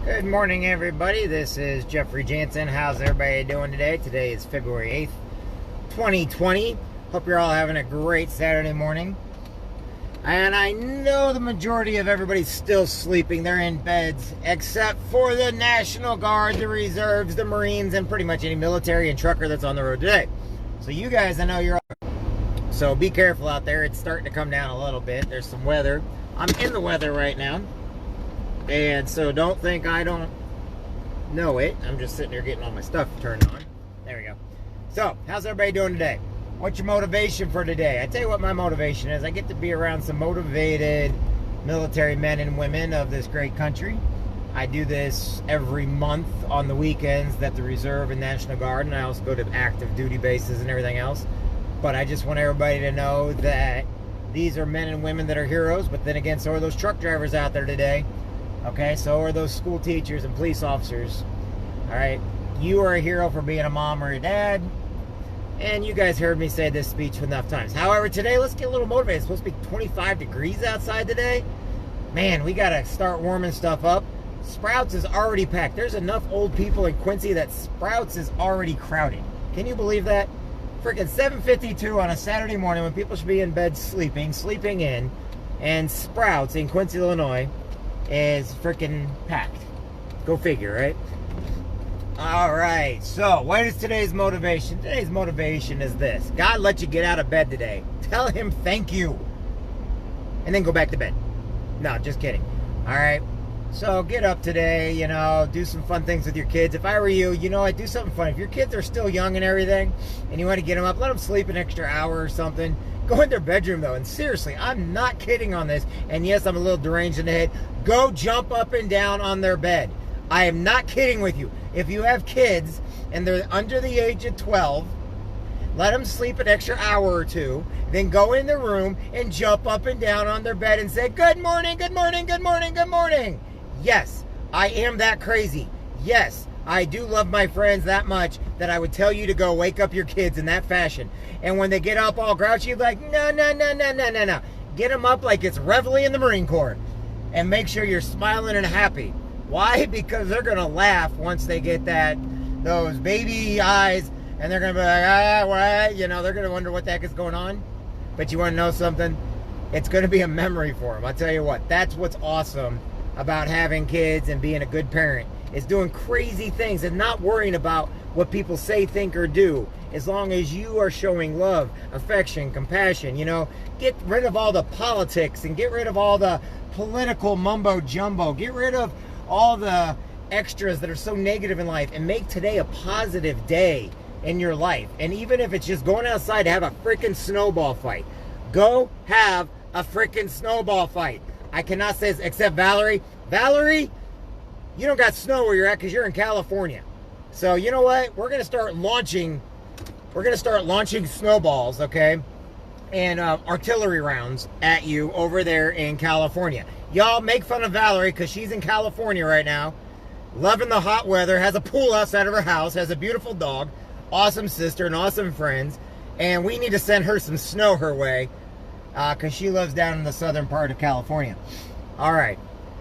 Good morning, everybody. This is Jeffrey Jansen. How's everybody doing today? Today is February 8th, 2020. Hope you're all having a great Saturday morning. And I know the majority of everybody's still sleeping. They're in beds, except for the National Guard, the reserves, the Marines, and pretty much any military and trucker that's on the road today. So you guys, I know you're all... So be careful out there. It's starting to come down a little bit. There's some weather. I'm in the weather right now. And so don't think I don't know it. I'm just sitting there getting all my stuff turned on. There we go. So, how's everybody doing today? What's your motivation for today? I tell you what my motivation is. I get to be around some motivated military men and women of this great country. I do this every month on the weekends that the Reserve and National Guard, and I also go to active duty bases and everything else. But I just want everybody to know that these are men and women that are heroes, but then again, so are those truck drivers out there today. Okay, so are those school teachers and police officers. All right, you are a hero for being a mom or a dad. And you guys heard me say this speech enough times. However, today, let's get a little motivated. It's supposed to be 25 degrees outside today. Man, we got to start warming stuff up. Sprouts is already packed. There's enough old people in Quincy that Sprouts is already crowded. Can you believe that? Freaking 7:52 on a Saturday morning when people should be in bed sleeping in, and Sprouts in Quincy, Illinois is freaking packed. Go figure, right? All right, so what is today's motivation? Today's motivation is this. God let you get out of bed today. Tell him thank you. And then go back to bed. No, just kidding. All right, so get up today, do some fun things with your kids. If I were you, I'd do something fun. If your kids are still young and everything, and you want to get them up, let them sleep an extra hour or something. Go in their bedroom, though, and seriously, I'm not kidding on this, and yes, I'm a little deranged in the head. Go jump up and down on their bed. I am not kidding with you. If you have kids and they're under the age of 12, let them sleep an extra hour or two, then go in the room and jump up and down on their bed and say, good morning, good morning, good morning, good morning. Yes, I am that crazy. Yes, I do love my friends that much that I would tell you to go wake up your kids in that fashion. And when they get up all grouchy, like, no. Get them up like it's Reveille in the Marine Corps. And make sure you're smiling and happy. Why? Because they're going to laugh once they get those baby eyes. And they're going to be like, what? They're going to wonder what the heck is going on. But you want to know something? It's going to be a memory for them. I'll tell you what. That's what's awesome about having kids and being a good parent. Is doing crazy things and not worrying about what people say, think, or do. As long as you are showing love, affection, compassion, get rid of all the politics and get rid of all the political mumbo jumbo. Get rid of all the extras that are so negative in life and make today a positive day in your life. And even if it's just going outside to have a freaking snowball fight, go have a freaking snowball fight. I cannot say this except Valerie. Valerie, you don't got snow where you're at because you're in California. So you know what? We're gonna start launching snowballs, okay, and artillery rounds at you over there in California. Y'all make fun of Valerie because she's in California right now, loving the hot weather, has a pool outside of her house, has a beautiful dog, awesome sister, and awesome friends, and we need to send her some snow her way because she lives down in the southern part of California. All right.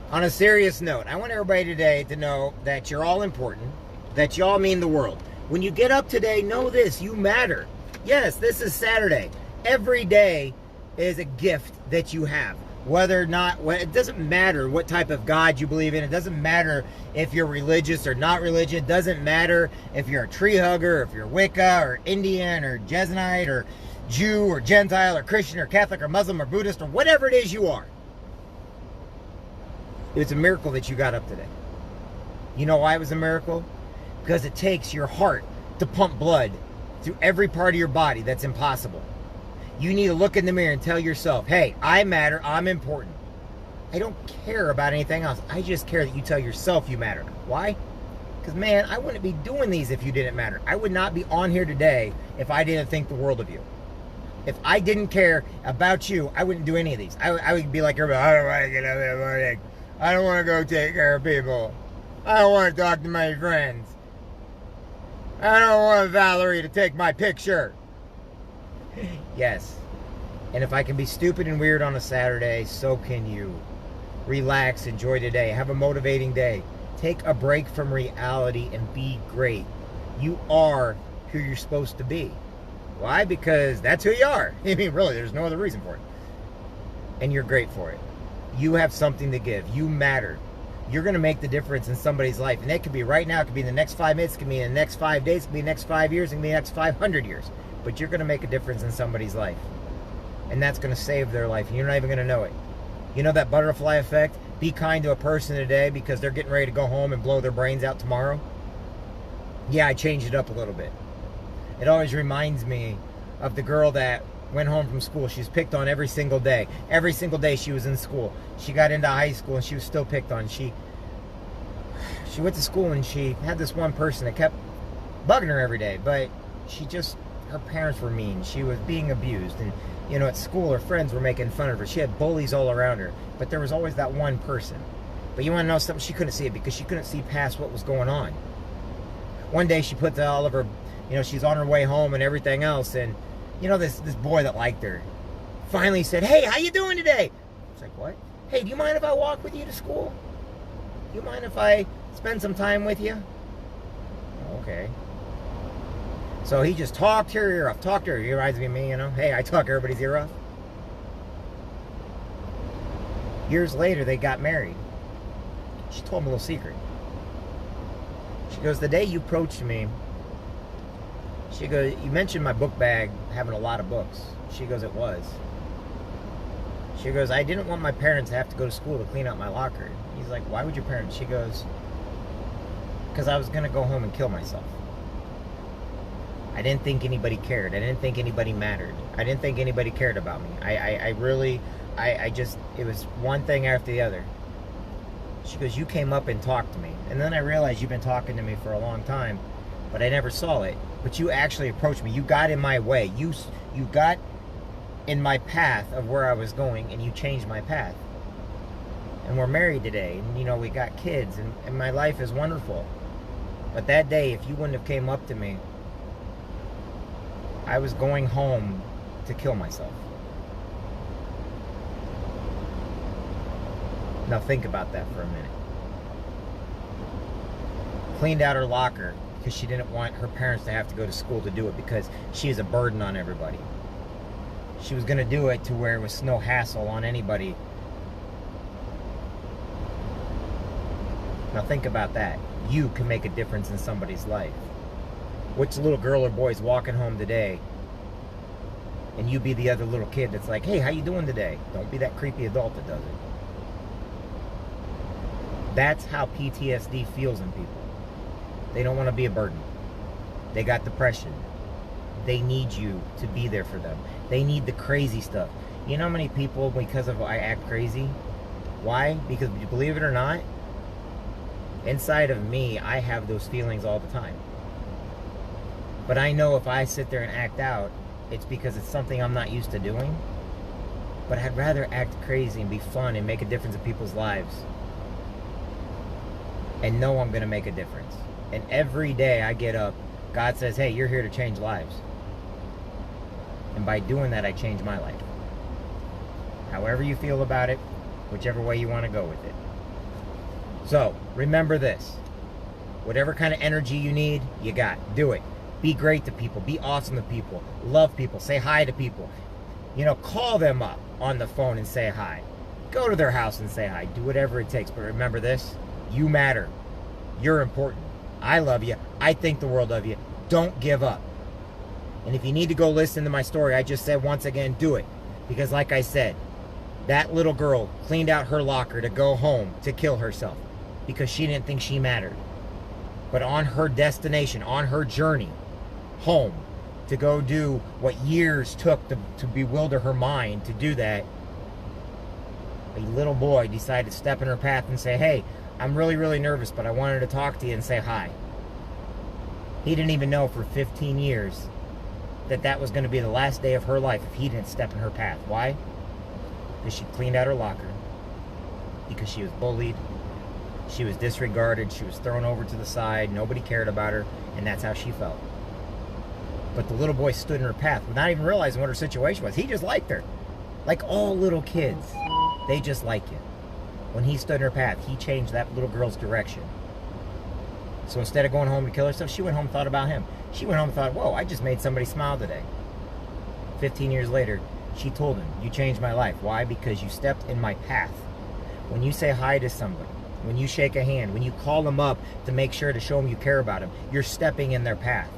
On a serious note, I want everybody today to know that you're all important, that y'all mean the world. When you get up today, know this, you matter. Yes, this is Saturday. Every day is a gift that you have. Whether or not, it doesn't matter what type of God you believe in. It doesn't matter if you're religious or not religious. It doesn't matter if you're a tree hugger, if you're Wicca or Indian or Jesuit or Jew or Gentile or Christian or Catholic or Muslim or Buddhist or whatever it is you are. It's a miracle that you got up today. You know why it was a miracle? Because it takes your heart to pump blood through every part of your body. That's impossible. You need to look in the mirror and tell yourself, hey, I matter, I'm important. I don't care about anything else. I just care that you tell yourself you matter. Why? Because, man, I wouldn't be doing these if you didn't matter. I would not be on here today if I didn't think the world of you. If I didn't care about you, I wouldn't do any of these. I would be like everybody, I don't want to get up in the morning. I don't want to go take care of people. I don't want to talk to my friends. I don't want Valerie to take my picture. Yes. And if I can be stupid and weird on a Saturday, so can you. Relax, enjoy today, have a motivating day. Take a break from reality and be great. You are who you're supposed to be. Why? Because that's who you are. I mean, really, there's no other reason for it. And you're great for it. You have something to give. You matter. You're going to make the difference in somebody's life. And it could be right now. It could be in the next 5 minutes. It could be in the next 5 days. It could be in the next 5 years. It could be in the next 500 years. But you're going to make a difference in somebody's life. And that's going to save their life. And you're not even going to know it. You know that butterfly effect? Be kind to a person today because they're getting ready to go home and blow their brains out tomorrow. Yeah, I changed it up a little bit. It always reminds me of the girl that went home from school. She was picked on every single day. Every single day she was in school. She got into high school and she was still picked on. She went to school and she had this one person that kept bugging her every day. But her parents were mean. She was being abused. And, you know, at school her friends were making fun of her. She had bullies all around her. But there was always that one person. But you want to know something? She couldn't see it because she couldn't see past what was going on. One day she put all of her, you know, she's on her way home and everything else. And, you know, this boy that liked her finally said, "Hey, how you doing today?" It's like, "What? Hey, do you mind if I walk with you to school? Do you mind if I spend some time with you?" Okay. So he just talked her ear off. Talked her. He reminds me of me, you know. Hey, I talk everybody's ear off. Years later, they got married. She told him a little secret. She goes, "The day you approached me," she goes, "you mentioned my book bag having a lot of books." She goes, "It was." She goes, "I didn't want my parents to have to go to school to clean out my locker." He's like, "Why would your parents?" She goes, "Because I was going to go home and kill myself. I didn't think anybody cared. I didn't think anybody mattered. I didn't think anybody cared about me. I just, it was one thing after the other." She goes, "You came up and talked to me. And then I realized you've been talking to me for a long time, but I never saw it. But you actually approached me. You got in my way. You got in my path of where I was going, and you changed my path. And we're married today, and, you know, we got kids, and my life is wonderful. But that day, if you wouldn't have came up to me, I was going home to kill myself." Now think about that for a minute. Cleaned out her locker because she didn't want her parents to have to go to school to do it because she is a burden on everybody. She was going to do it to where it was no hassle on anybody. Now think about that. You can make a difference in somebody's life. Which little girl or boy is walking home today and you be the other little kid that's like, "Hey, how you doing today?" Don't be that creepy adult that does it. That's how PTSD feels in people. They don't want to be a burden. They got depression. They need you to be there for them. They need the crazy stuff. You know how many people, because of I act crazy? Why? Because, believe it or not, inside of me, I have those feelings all the time. But I know if I sit there and act out, it's because it's something I'm not used to doing. But I'd rather act crazy and be fun and make a difference in people's lives. And know I'm going to make a difference. And every day I get up, God says, "Hey, you're here to change lives." And by doing that, I change my life. However you feel about it, whichever way you want to go with it. So, remember this. Whatever kind of energy you need, you got. Do it. Be great to people. Be awesome to people. Love people. Say hi to people. You know, call them up on the phone and say hi. Go to their house and say hi. Do whatever it takes. But remember this. You matter. You're important. I love you. I think the world of you. Don't give up. And if you need to go listen to my story, I just said once again, do it. Because like I said, that little girl cleaned out her locker to go home to kill herself because she didn't think she mattered. But on her destination, on her journey home to go do what years took to bewilder her mind to do that, a little boy decided to step in her path and say, "Hey, I'm really, really nervous, but I wanted to talk to you and say hi." He didn't even know for 15 years that was going to be the last day of her life if he didn't step in her path. Why? Because she cleaned out her locker. Because she was bullied. She was disregarded. She was thrown over to the side. Nobody cared about her. And that's how she felt. But the little boy stood in her path without even realizing what her situation was. He just liked her. Like all little kids. They just like you. When he stood in her path, he changed that little girl's direction. So instead of going home to kill herself, she went home and thought about him. She went home and thought, whoa, I just made somebody smile today. 15 years later, she told him, you changed my life. Why? Because you stepped in my path. When you say hi to somebody, when you shake a hand, when you call them up to make sure to show them you care about them, you're stepping in their path.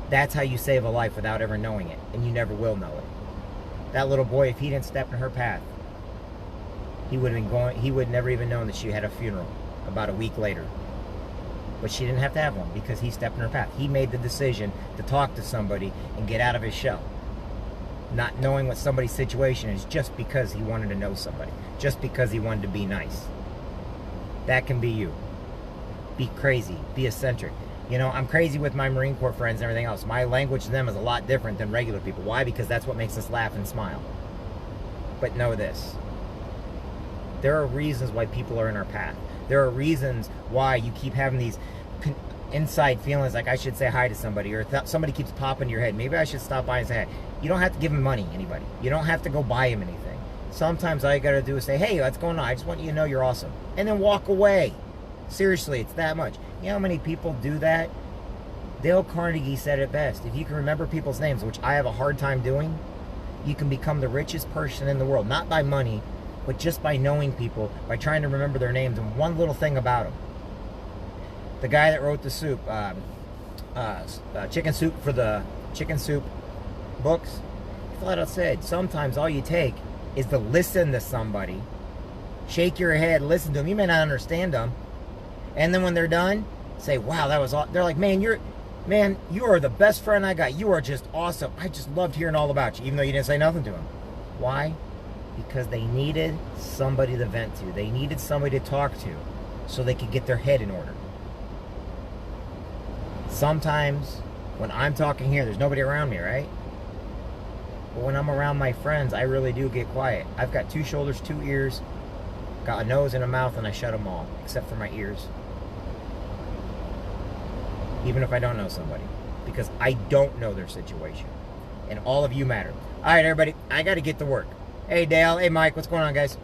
That's how you save a life without ever knowing it, and you never will know it. That little boy, if he didn't step in her path, he would never even known that she had a funeral about a week later. But she didn't have to have one because he stepped in her path. He made the decision to talk to somebody and get out of his shell. Not knowing what somebody's situation is just because he wanted to know somebody. Just because he wanted to be nice. That can be you. Be crazy. Be eccentric. You know, I'm crazy with my Marine Corps friends and everything else. My language to them is a lot different than regular people. Why? Because that's what makes us laugh and smile. But know this. There are reasons why people are in our path. There are reasons why you keep having these inside feelings like I should say hi to somebody, or somebody keeps popping in your head. Maybe I should stop by and say hi. You don't have to give him money, anybody. You don't have to go buy him anything. Sometimes all you got to do is say, hey, what's going on? I just want you to know you're awesome. And then walk away. Seriously, it's that much. You know how many people do that? Dale Carnegie said it best. If you can remember people's names, which I have a hard time doing, you can become the richest person in the world. Not by money, but just by knowing people, by trying to remember their names and one little thing about them. The guy that wrote the soup, chicken soup for the chicken soup books, flat out said, sometimes all you take is to listen to somebody, shake your head, listen to them. You may not understand them, and then when they're done, say, wow, that was awesome. They're like, man, you are the best friend I got. You are just awesome. I just loved hearing all about you, even though you didn't say nothing to them. Why? Because they needed somebody to vent to. They needed somebody to talk to so they could get their head in order. Sometimes when I'm talking here, there's nobody around me, right? But when I'm around my friends, I really do get quiet. I've got 2 shoulders, 2 ears, got a nose and a mouth, and I shut them all, except for my ears. Even if I don't know somebody. Because I don't know their situation. And all of you matter. All right, everybody, I got to get to work. Hey, Dale. Hey, Mike. What's going on, guys?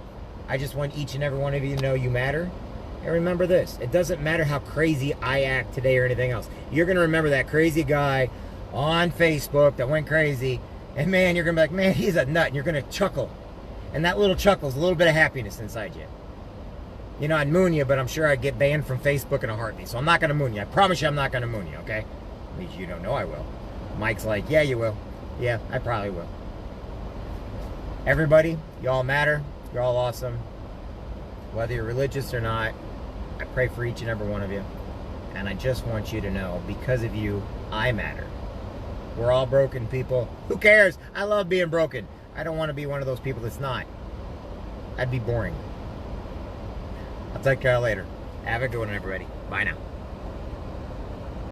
I just want each and every one of you to know you matter. And remember this. It doesn't matter how crazy I act today or anything else. You're going to remember that crazy guy on Facebook that went crazy. And, man, you're going to be like, man, he's a nut. And you're going to chuckle. And that little chuckle is a little bit of happiness inside you. You know, I'd moon you, but I'm sure I'd get banned from Facebook in a heartbeat. So I'm not going to moon you. I promise you I'm not going to moon you, okay? At least you don't know I will. Mike's like, yeah, you will. Yeah, I probably will. Everybody, y'all matter. You're all awesome. Whether you're religious or not, I pray for each and every one of you. And I just want you to know, because of you, I matter. We're all broken people. Who cares? I love being broken. I don't want to be one of those people that's not. That'd be boring. I'll talk to you later. Have a good one, everybody. Bye now.